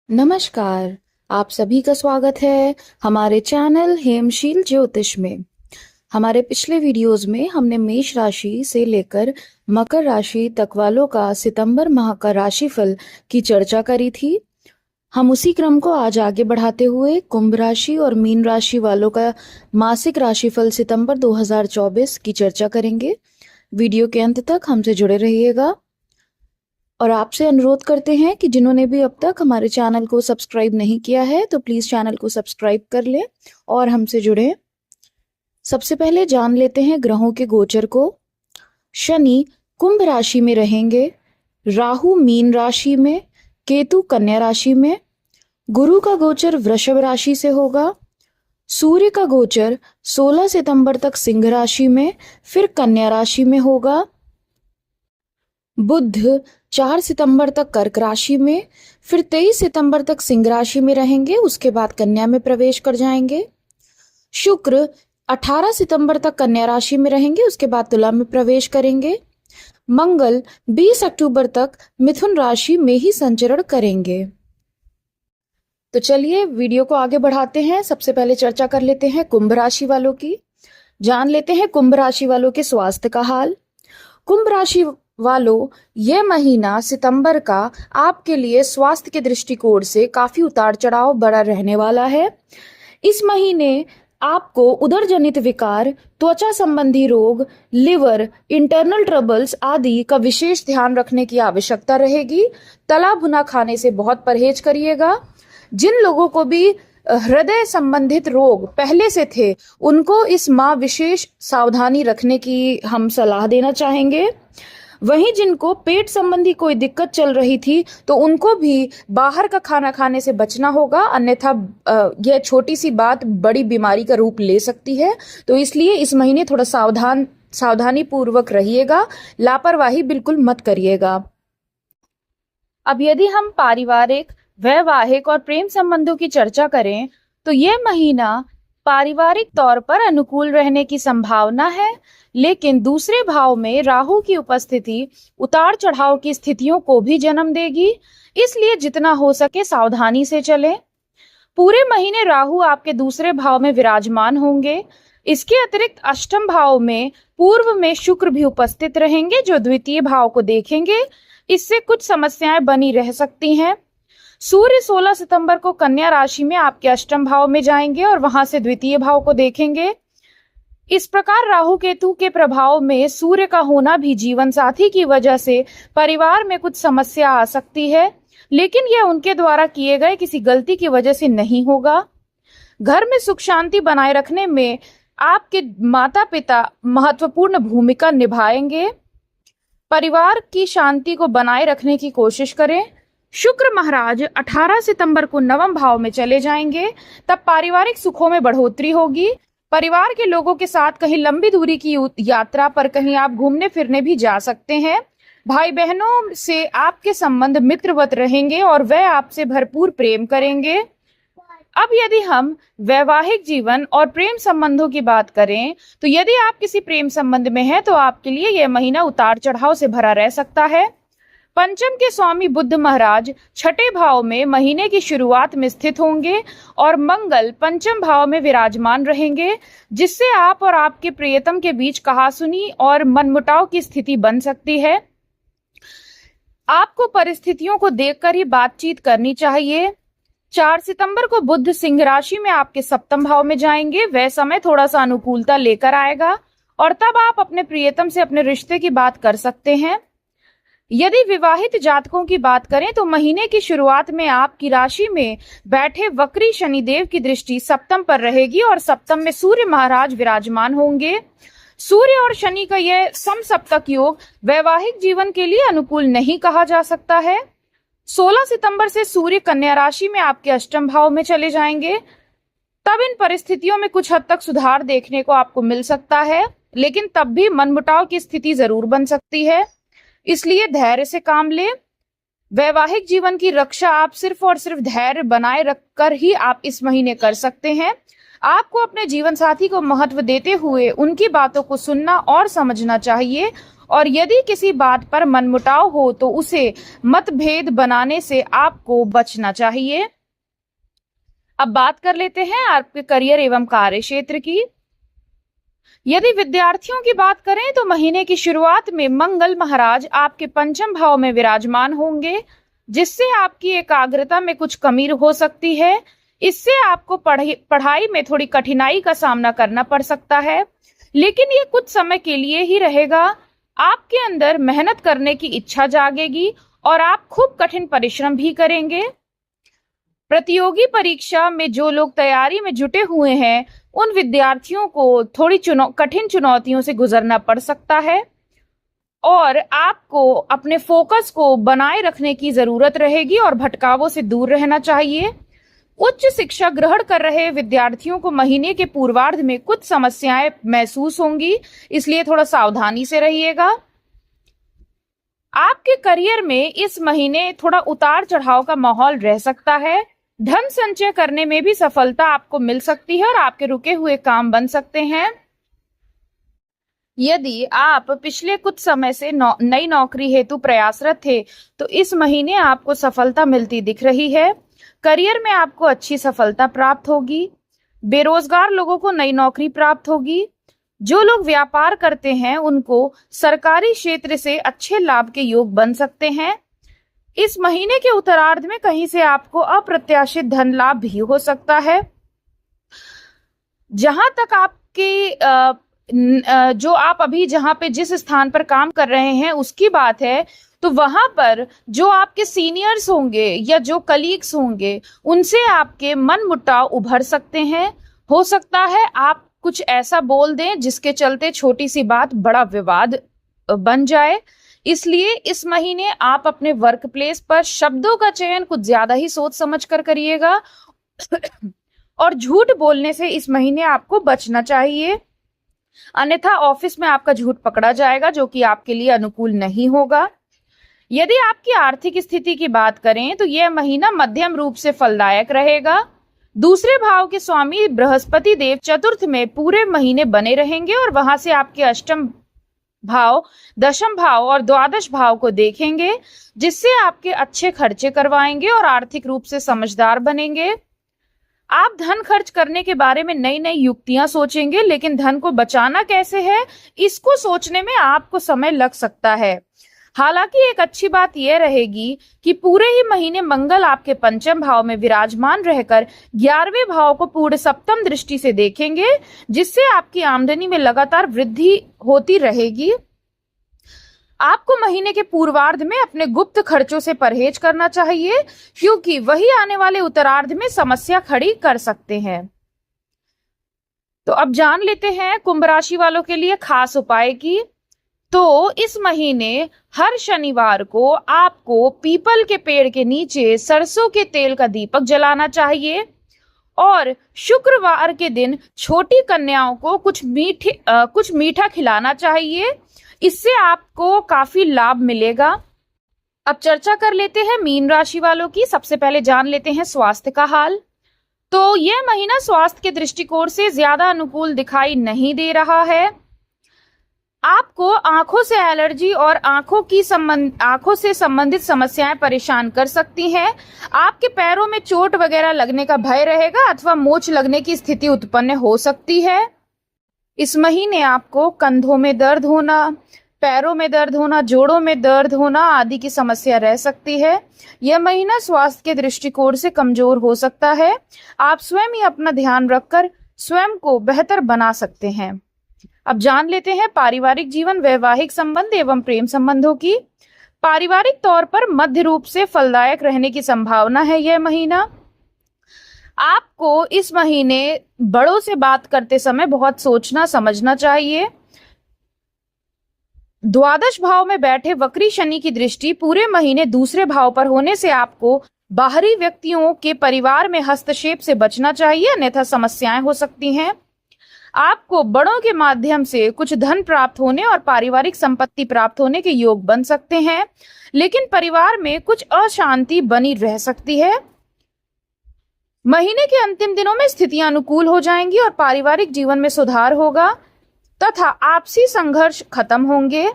नमस्कार। आप सभी का स्वागत है हमारे चैनल हेमशील ज्योतिष में। हमारे पिछले वीडियोस में हमने मेष राशि से लेकर मकर राशि तक वालों का सितंबर माह का राशिफल की चर्चा करी थी। हम उसी क्रम को आज आगे बढ़ाते हुए कुंभ राशि और मीन राशि वालों का मासिक राशिफल सितंबर 2024 की चर्चा करेंगे। वीडियो के अंत तक हमसे जुड़े रहिएगा और आपसे अनुरोध करते हैं कि जिन्होंने भी अब तक हमारे चैनल को सब्सक्राइब नहीं किया है तो प्लीज चैनल को सब्सक्राइब कर लें और हमसे जुड़ें। सबसे पहले जान लेते हैं ग्रहों के गोचर को। शनि कुंभ राशि में रहेंगे, राहु मीन राशि में, केतु कन्या राशि में। गुरु का गोचर वृषभ राशि से होगा। सूर्य का गोचर 16 सितंबर तक सिंह राशि में, फिर कन्या राशि में होगा। बुध 4 सितंबर तक कर्क राशि में, फिर 23 सितंबर तक सिंह राशि में रहेंगे, उसके बाद कन्या में प्रवेश कर जाएंगे। शुक्र 18 सितंबर तक कन्या राशि में रहेंगे, उसके बाद तुला में प्रवेश करेंगे। मंगल 20 अक्टूबर तक मिथुन राशि में ही संचरण करेंगे। तो चलिए वीडियो को आगे बढ़ाते हैं। सबसे पहले चर्चा कर लेते हैं कुंभ राशि वालों की। जान लेते हैं कुंभ राशि वालों के स्वास्थ्य का हाल। कुंभ राशि वालों, यह महीना सितंबर का आपके लिए स्वास्थ्य के दृष्टिकोण से काफी उतार चढ़ाव बड़ा रहने वाला है। इस महीने आपको उदर जनित विकार, त्वचा संबंधी रोग, लिवर, इंटरनल ट्रबल्स आदि का विशेष ध्यान रखने की आवश्यकता रहेगी। तला भुना खाने से बहुत परहेज करिएगा। जिन लोगों को भी हृदय संबंधित रोग पहले से थे, उनको इस माह विशेष सावधानी रखने की हम सलाह देना चाहेंगे। वहीं जिनको पेट संबंधी कोई दिक्कत चल रही थी तो उनको भी बाहर का खाना खाने से बचना होगा, अन्यथा यह छोटी सी बात बड़ी बीमारी का रूप ले सकती है। तो इसलिए इस महीने थोड़ा सावधानी पूर्वक रहिएगा, लापरवाही बिल्कुल मत करिएगा। अब यदि हम पारिवारिक, वैवाहिक और प्रेम संबंधों की चर्चा करें तो यह महीना पारिवारिक तौर पर अनुकूल रहने की संभावना है, लेकिन दूसरे भाव में राहु की उपस्थिति उतार चढ़ाव की स्थितियों को भी जन्म देगी, इसलिए जितना हो सके सावधानी से चलें। पूरे महीने राहु आपके दूसरे भाव में विराजमान होंगे। इसके अतिरिक्त अष्टम भाव में पूर्व में शुक्र भी उपस्थित रहेंगे, जो द्वितीय भाव को देखेंगे। इससे कुछ समस्याएं बनी रह सकती हैं। सूर्य 16 सितंबर को कन्या राशि में आपके अष्टम भाव में जाएंगे और वहां से द्वितीय भाव को देखेंगे। इस प्रकार राहु केतु के प्रभाव में सूर्य का होना भी जीवन साथी की वजह से परिवार में कुछ समस्या आ सकती है, लेकिन यह उनके द्वारा किए गए किसी गलती की वजह से नहीं होगा। घर में सुख शांति बनाए रखने में आपके माता पिता महत्वपूर्ण भूमिका निभाएंगे। परिवार की शांति को बनाए रखने की कोशिश करें। शुक्र महाराज 18 सितंबर को नवम भाव में चले जाएंगे, तब पारिवारिक सुखों में बढ़ोतरी होगी। परिवार के लोगों के साथ कहीं लंबी दूरी की यात्रा पर कहीं आप घूमने फिरने भी जा सकते हैं। भाई बहनों से आपके संबंध मित्रवत रहेंगे और वह आपसे भरपूर प्रेम करेंगे। अब यदि हम वैवाहिक जीवन और प्रेम संबंधों की बात करें तो यदि आप किसी प्रेम संबंध में हैं तो आपके लिए यह महीना उतार चढ़ाव से भरा रह सकता है। पंचम के स्वामी बुध महाराज छठे भाव में महीने की शुरुआत में स्थित होंगे और मंगल पंचम भाव में विराजमान रहेंगे, जिससे आप और आपके प्रियतम के बीच कहासुनी और मनमुटाव की स्थिति बन सकती है। आपको परिस्थितियों को देखकर ही बातचीत करनी चाहिए। 4 सितंबर को बुध सिंह राशि में आपके सप्तम भाव में जाएंगे। वह समय थोड़ा सा अनुकूलता लेकर आएगा और तब आप अपने प्रियतम से अपने रिश्ते की बात कर सकते हैं। यदि विवाहित जातकों की बात करें तो महीने की शुरुआत में आपकी राशि में बैठे वक्री शनिदेव की दृष्टि सप्तम पर रहेगी और सप्तम में सूर्य महाराज विराजमान होंगे। सूर्य और शनि का यह समसप्तक योग वैवाहिक जीवन के लिए अनुकूल नहीं कहा जा सकता है। 16 सितंबर से सूर्य कन्या राशि में आपके अष्टम भाव में चले जाएंगे, तब इन परिस्थितियों में कुछ हद तक सुधार देखने को आपको मिल सकता है, लेकिन तब भी मनमुटाव की स्थिति जरूर बन सकती है, इसलिए धैर्य से काम ले। वैवाहिक जीवन की रक्षा आप सिर्फ और सिर्फ धैर्य बनाए रखकर ही आप इस महीने कर सकते हैं। आपको अपने जीवन साथी को महत्व देते हुए उनकी बातों को सुनना और समझना चाहिए और यदि किसी बात पर मनमुटाव हो तो उसे मतभेद बनाने से आपको बचना चाहिए। अब बात कर लेते हैं आपके करियर एवं कार्य क्षेत्र की। यदि विद्यार्थियों की बात करें तो महीने की शुरुआत में मंगल महाराज आपके पंचम भाव में विराजमान होंगे, जिससे आपकी एकाग्रता में कुछ कमी हो सकती है। इससे आपको पढ़ाई में थोड़ी कठिनाई का सामना करना पड़ सकता है, लेकिन ये कुछ समय के लिए ही रहेगा। आपके अंदर मेहनत करने की इच्छा जागेगी और आप खूब कठिन परिश्रम भी करेंगे। प्रतियोगी परीक्षा में जो लोग तैयारी में जुटे हुए हैं, उन विद्यार्थियों को थोड़ी कठिन चुनौतियों से गुजरना पड़ सकता है और आपको अपने फोकस को बनाए रखने की जरूरत रहेगी और भटकावों से दूर रहना चाहिए। उच्च शिक्षा ग्रहण कर रहे विद्यार्थियों को महीने के पूर्वार्ध में कुछ समस्याएं महसूस होंगी, इसलिए थोड़ा सावधानी से रहिएगा। आपके करियर में इस महीने थोड़ा उतार चढ़ाव का माहौल रह सकता है। धन संचय करने में भी सफलता आपको मिल सकती है और आपके रुके हुए काम बन सकते हैं। यदि आप पिछले कुछ समय से नई नौकरी हेतु प्रयासरत थे तो इस महीने आपको सफलता मिलती दिख रही है। करियर में आपको अच्छी सफलता प्राप्त होगी। बेरोजगार लोगों को नई नौकरी प्राप्त होगी। जो लोग व्यापार करते हैं उनको सरकारी क्षेत्र से अच्छे लाभ के योग बन सकते हैं। इस महीने के उत्तरार्ध में कहीं से आपको अप्रत्याशित धन लाभ भी हो सकता है। जहां तक आपके जो आप अभी जहां पे जिस स्थान पर काम कर रहे हैं उसकी बात है, तो वहां पर जो आपके सीनियर्स होंगे या जो कलीग्स होंगे उनसे आपके मनमुटाव उभर सकते हैं। हो सकता है आप कुछ ऐसा बोल दें जिसके चलते छोटी सी बात बड़ा विवाद बन जाए। इसलिए इस महीने आप अपने वर्क प्लेस पर शब्दों का चयन कुछ ज्यादा ही सोच समझ कर करिएगा और झूठ बोलने से इस महीने आपको बचना चाहिए, अन्यथा ऑफिस में आपका झूठ पकड़ा जाएगा, जो कि आपके लिए अनुकूल नहीं होगा। यदि आपकी आर्थिक स्थिति की बात करें तो यह महीना मध्यम रूप से फलदायक रहेगा। दूसरे भाव के स्वामी बृहस्पति देव चतुर्थ में पूरे महीने बने रहेंगे और वहां से आपके अष्टम भाव, दशम भाव और द्वादश भाव को देखेंगे, जिससे आपके अच्छे खर्चे करवाएंगे और आर्थिक रूप से समझदार बनेंगे। आप धन खर्च करने के बारे में नई नई युक्तियां सोचेंगे, लेकिन धन को बचाना कैसे है इसको सोचने में आपको समय लग सकता है। हालांकि एक अच्छी बात यह रहेगी कि पूरे ही महीने मंगल आपके पंचम भाव में विराजमान रहकर 11वें भाव को पूर्ण सप्तम दृष्टि से देखेंगे, जिससे आपकी आमदनी में लगातार वृद्धि होती रहेगी। आपको महीने के पूर्वार्ध में अपने गुप्त खर्चों से परहेज करना चाहिए, क्योंकि वही आने वाले उत्तरार्ध में समस्या खड़ी कर सकते हैं। तो अब जान लेते हैं कुंभ राशि वालों के लिए खास उपाय की। तो इस महीने हर शनिवार को आपको पीपल के पेड़ के नीचे सरसों के तेल का दीपक जलाना चाहिए और शुक्रवार के दिन छोटी कन्याओं को कुछ मीठा खिलाना चाहिए। इससे आपको काफी लाभ मिलेगा। अब चर्चा कर लेते हैं मीन राशि वालों की। सबसे पहले जान लेते हैं स्वास्थ्य का हाल। तो यह महीना स्वास्थ्य के दृष्टिकोण से ज्यादा अनुकूल दिखाई नहीं दे रहा है। आपको आंखों से एलर्जी और आंखों से संबंधित समस्याएं परेशान कर सकती हैं। आपके पैरों में चोट वगैरह लगने का भय रहेगा अथवा मोच लगने की स्थिति उत्पन्न हो सकती है। इस महीने आपको कंधों में दर्द होना, पैरों में दर्द होना, जोड़ों में दर्द होना आदि की समस्या रह सकती है। यह महीना स्वास्थ्य के दृष्टिकोण से कमजोर हो सकता है। आप स्वयं ही अपना ध्यान रखकर स्वयं को बेहतर बना सकते हैं। अब जान लेते हैं पारिवारिक जीवन, वैवाहिक संबंध एवं प्रेम संबंधों की। पारिवारिक तौर पर मध्य रूप से फलदायक रहने की संभावना है यह महीना। आपको इस महीने बड़ों से बात करते समय बहुत सोचना समझना चाहिए। द्वादश भाव में बैठे वक्री शनि की दृष्टि पूरे महीने दूसरे भाव पर होने से आपको बाहरी व्यक्तियों के परिवार में हस्तक्षेप से बचना चाहिए, अन्यथा समस्याएं हो सकती हैं। आपको बड़ों के माध्यम से कुछ धन प्राप्त होने और पारिवारिक संपत्ति प्राप्त होने के योग बन सकते हैं, लेकिन परिवार में कुछ अशांति बनी रह सकती है। महीने के अंतिम दिनों में स्थितियां अनुकूल हो जाएंगी और पारिवारिक जीवन में सुधार होगा तथा आपसी संघर्ष खत्म होंगे।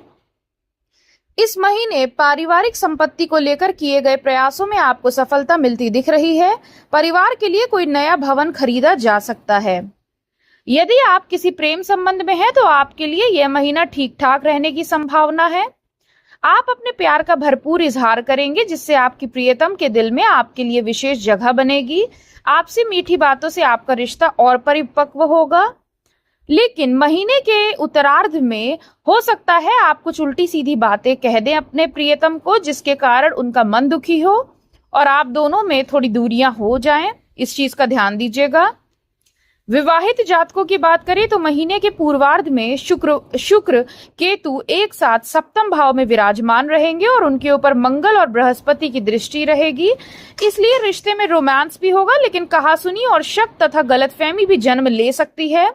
इस महीने पारिवारिक संपत्ति को लेकर किए गए प्रयासों में आपको सफलता मिलती दिख रही है। परिवार के लिए कोई नया भवन खरीदा जा सकता है। यदि आप किसी प्रेम संबंध में हैं तो आपके लिए यह महीना ठीक ठाक रहने की संभावना है। आप अपने प्यार का भरपूर इजहार करेंगे, जिससे आपकी प्रियतम के दिल में आपके लिए विशेष जगह बनेगी। आपसे मीठी बातों से आपका रिश्ता और परिपक्व होगा। लेकिन महीने के उत्तरार्ध में हो सकता है आप कुछ उल्टी सीधी बातें कह दें अपने प्रियतम को, जिसके कारण उनका मन दुखी हो और आप दोनों में थोड़ी दूरियां हो जाएं। इस चीज का ध्यान दीजिएगा। विवाहित जातकों की बात करें तो महीने के पूर्वार्ध में शुक्र केतु एक साथ सप्तम भाव में विराजमान रहेंगे और उनके ऊपर मंगल और बृहस्पति की दृष्टि रहेगी। इसलिए रिश्ते में रोमांस भी होगा, लेकिन कहासुनी और शक तथा गलतफहमी भी जन्म ले सकती है।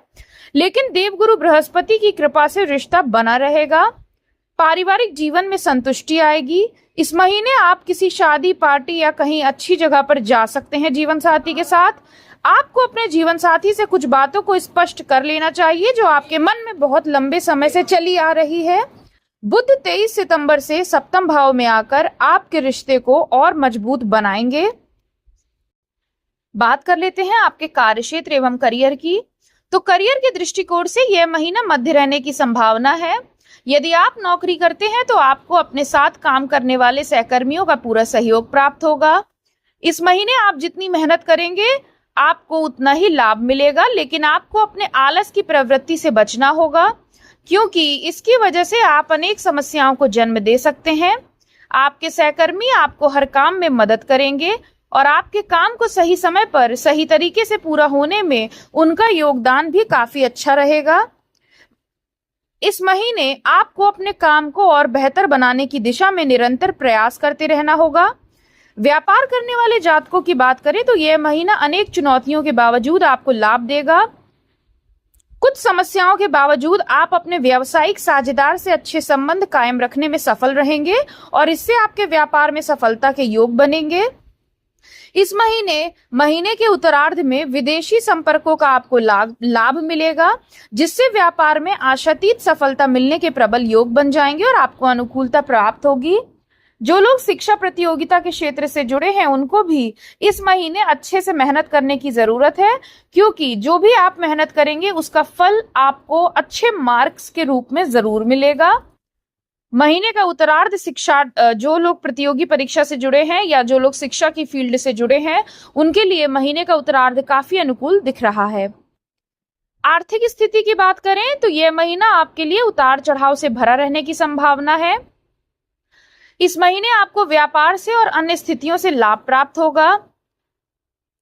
लेकिन देवगुरु बृहस्पति की कृपा से रिश्ता बना रहेगा। पारिवारिक जीवन में संतुष्टि आएगी। इस महीने आप किसी शादी, पार्टी या कहीं अच्छी जगह पर जा सकते हैं जीवन साथी के साथ। आपको अपने जीवन साथी से कुछ बातों को स्पष्ट कर लेना चाहिए जो आपके मन में बहुत लंबे समय से चली आ रही है। बुध 23 सितंबर से सप्तम भाव में आकर आपके रिश्ते को और मजबूत बनाएंगे। बात कर लेते हैं आपके कार्यक्षेत्र एवं करियर की। तो करियर के दृष्टिकोण से यह महीना मध्य रहने की संभावना है। यदि आप नौकरी करते हैं तो आपको अपने साथ काम करने वाले सहकर्मियों का पूरा सहयोग प्राप्त होगा। इस महीने आप जितनी मेहनत करेंगे आपको उतना ही लाभ मिलेगा, लेकिन आपको अपने आलस की प्रवृत्ति से बचना होगा, क्योंकि इसकी वजह से आप अनेक समस्याओं को जन्म दे सकते हैं। आपके सहकर्मी आपको हर काम में मदद करेंगे और आपके काम को सही समय पर सही तरीके से पूरा होने में उनका योगदान भी काफी अच्छा रहेगा। इस महीने आपको अपने काम को और बेहतर बनाने की दिशा में निरंतर प्रयास करते रहना होगा। व्यापार करने वाले जातकों की बात करें तो यह महीना अनेक चुनौतियों के बावजूद आपको लाभ देगा। कुछ समस्याओं के बावजूद आप अपने व्यावसायिक साझेदार से अच्छे संबंध कायम रखने में सफल रहेंगे और इससे आपके व्यापार में सफलता के योग बनेंगे। इस महीने के उत्तरार्ध में विदेशी संपर्कों का आपको लाभ मिलेगा, जिससे व्यापार में आशातीत सफलता मिलने के प्रबल योग बन जाएंगे और आपको अनुकूलता प्राप्त होगी। जो लोग शिक्षा प्रतियोगिता के क्षेत्र से जुड़े हैं उनको भी इस महीने अच्छे से मेहनत करने की जरूरत है, क्योंकि जो भी आप मेहनत करेंगे उसका फल आपको अच्छे मार्क्स के रूप में जरूर मिलेगा। महीने का उत्तरार्ध शिक्षा, जो लोग प्रतियोगी परीक्षा से जुड़े हैं या जो लोग शिक्षा की फील्ड से जुड़े हैं उनके लिए महीने का उत्तरार्ध काफी अनुकूल दिख रहा है। आर्थिक स्थिति की बात करें तो यह महीना आपके लिए उतार चढ़ाव से भरा रहने की संभावना है। इस महीने आपको व्यापार से और अन्य स्थितियों से लाभ प्राप्त होगा।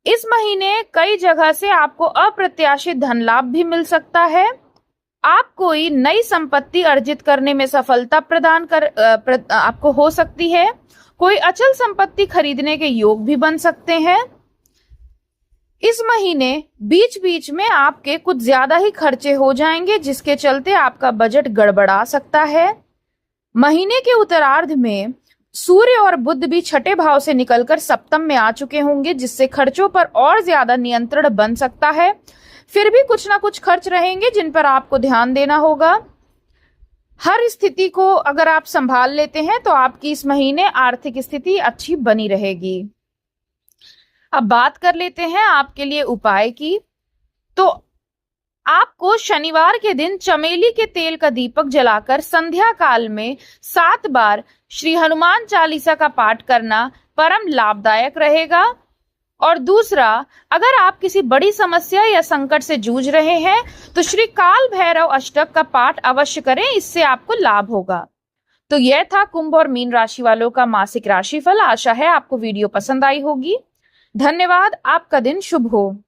इस महीने कई जगह से आपको अप्रत्याशित धन लाभ भी मिल सकता है। आप कोई नई संपत्ति अर्जित करने में सफलता आपको हो सकती है। कोई अचल संपत्ति खरीदने के योग भी बन सकते हैं। इस महीने बीच बीच में आपके कुछ ज्यादा ही खर्चे हो जाएंगे, जिसके चलते आपका बजट गड़बड़ा सकता है। महीने के उत्तरार्ध में सूर्य और बुध भी छठे भाव से निकलकर सप्तम में आ चुके होंगे, जिससे खर्चों पर और ज्यादा नियंत्रण बन सकता है। फिर भी कुछ ना कुछ खर्च रहेंगे जिन पर आपको ध्यान देना होगा। हर स्थिति को अगर आप संभाल लेते हैं तो आपकी इस महीने आर्थिक स्थिति अच्छी बनी रहेगी। अब बात कर लेते हैं आपके लिए उपाय की। तो आपको शनिवार के दिन चमेली के तेल का दीपक जलाकर संध्या काल में 7 बार श्री हनुमान चालीसा का पाठ करना परम लाभदायक रहेगा। और दूसरा, अगर आप किसी बड़ी समस्या या संकट से जूझ रहे हैं तो श्री काल भैरव अष्टक का पाठ अवश्य करें, इससे आपको लाभ होगा। तो यह था कुंभ और मीन राशि वालों का मासिक राशिफल। आशा है आपको वीडियो पसंद आई होगी। धन्यवाद। आपका दिन शुभ हो।